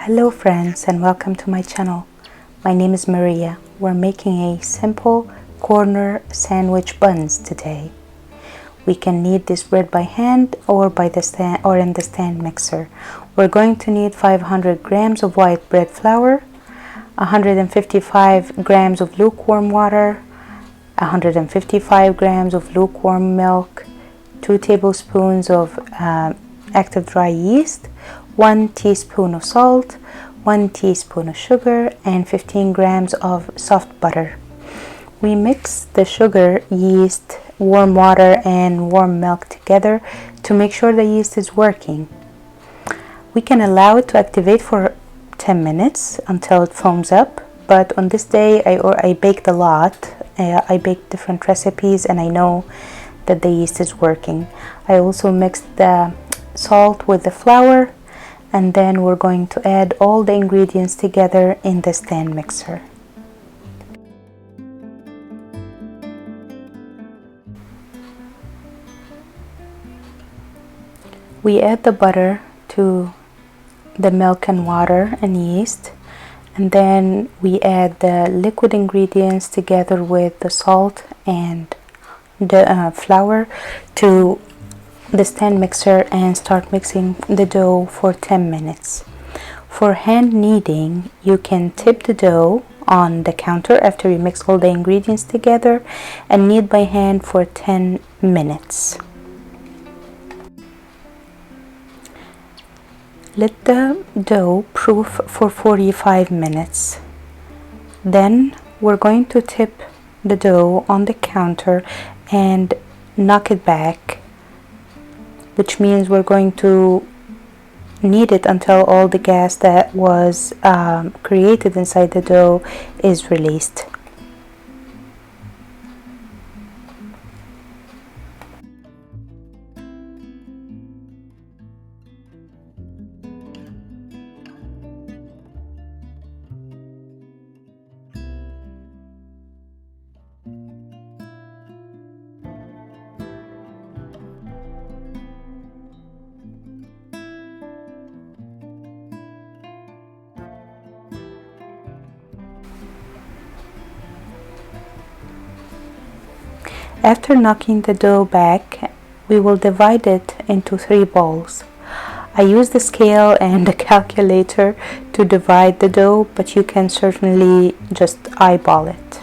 Hello friends and welcome to my channel. My name is Maria. We're making a simple corner sandwich buns today. We can knead this bread by hand or by the stand or in the stand mixer. We're going to need 500 grams of white bread flour, 155 grams of lukewarm water, 155 grams of lukewarm milk, 2 tablespoons of active dry yeast, 1 teaspoon of salt, 1 teaspoon of sugar, and 15 grams of soft butter. We mix the sugar, yeast, warm water, and warm milk together to make sure the yeast is working. We can allow it to activate for 10 minutes until it foams up, but on this day I baked a lot. I baked different recipes and I know that the yeast is working. I also mixed the salt with the flour, and then we're going to add all the ingredients together in the stand mixer. We add the butter to the milk and water and yeast, and then we add the liquid ingredients together with the salt and the flour to the stand mixer and start mixing the dough for 10 minutes. For hand kneading, you can tip the dough on the counter after you mix all the ingredients together and knead by hand for 10 minutes. Let the dough proof for 45 minutes. Then we're going to tip the dough on the counter and knock it back, which means we're going to knead it until all the gas that was created inside the dough is released. After knocking the dough back, we will divide it into 3 balls. I use the scale and the calculator to divide the dough, but you can certainly just eyeball it.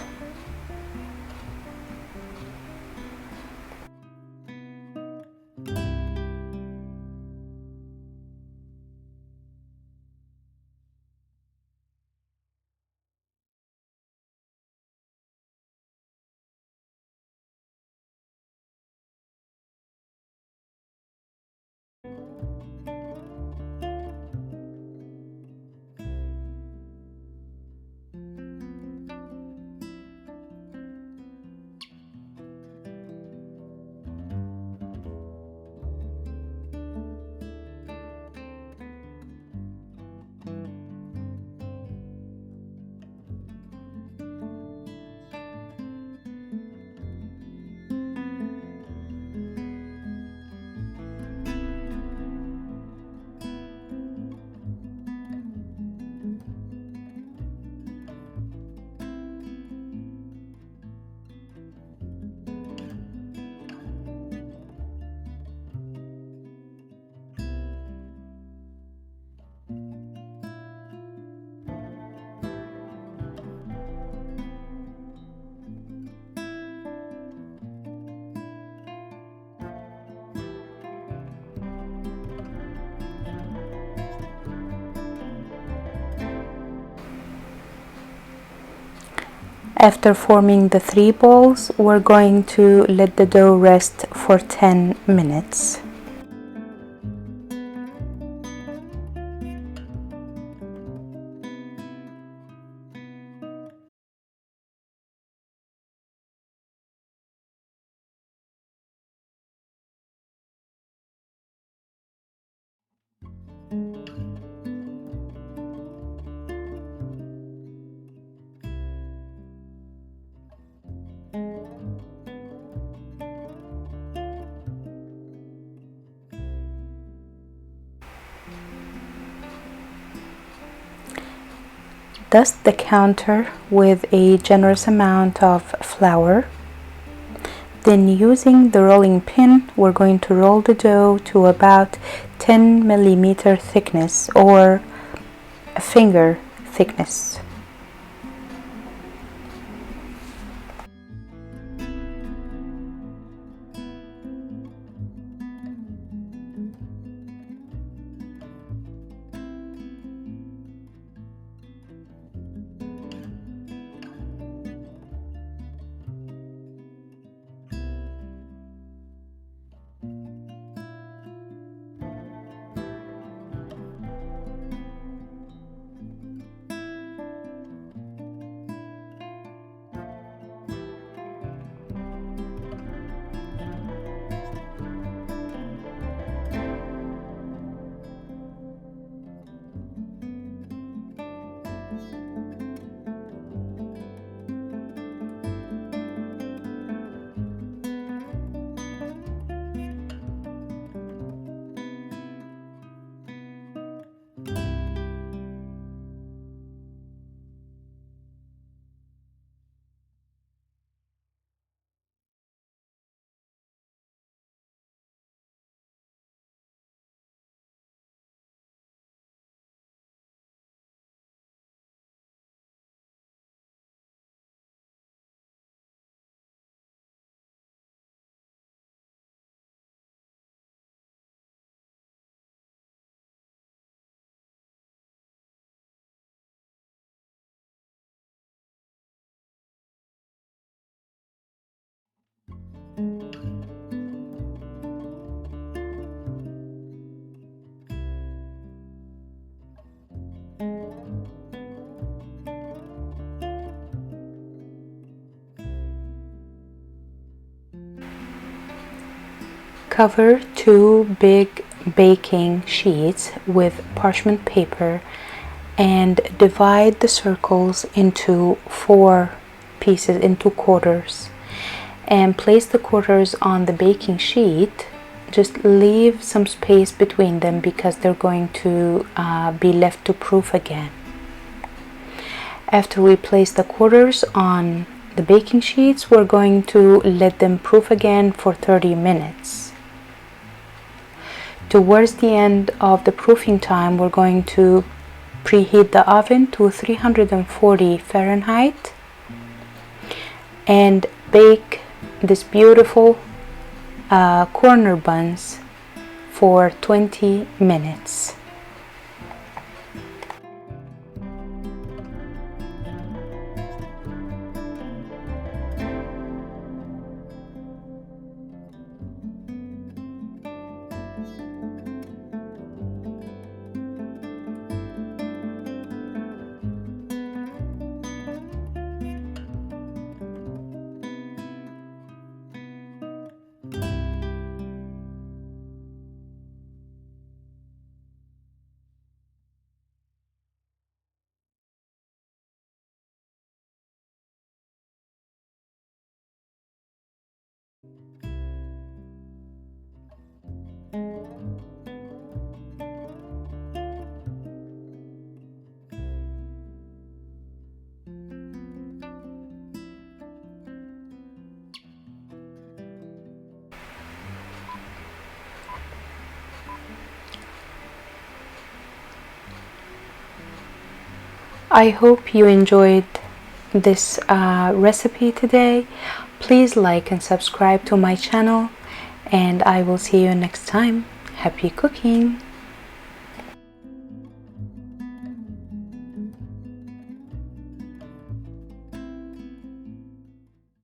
After forming the 3 balls, we're going to let the dough rest for 10 minutes. dust the counter with a generous amount of flour. Then using the rolling pin, we're going to roll the dough to about 10 millimeter thickness or a finger thickness. Cover 2 big baking sheets with parchment paper and divide the circles into 4 pieces, into quarters, and place the quarters on the baking sheet. Just leave some space between them because they're going to be left to proof again. After we place the quarters on the baking sheets, we're going to let them proof again for 30 minutes. Towards the end of the proofing time, we're going to preheat the oven to 340 Fahrenheit and bake this beautiful corner buns for 20 minutes. I hope you enjoyed this recipe today. Please like and subscribe to my channel, and I will see you next time. Happy cooking!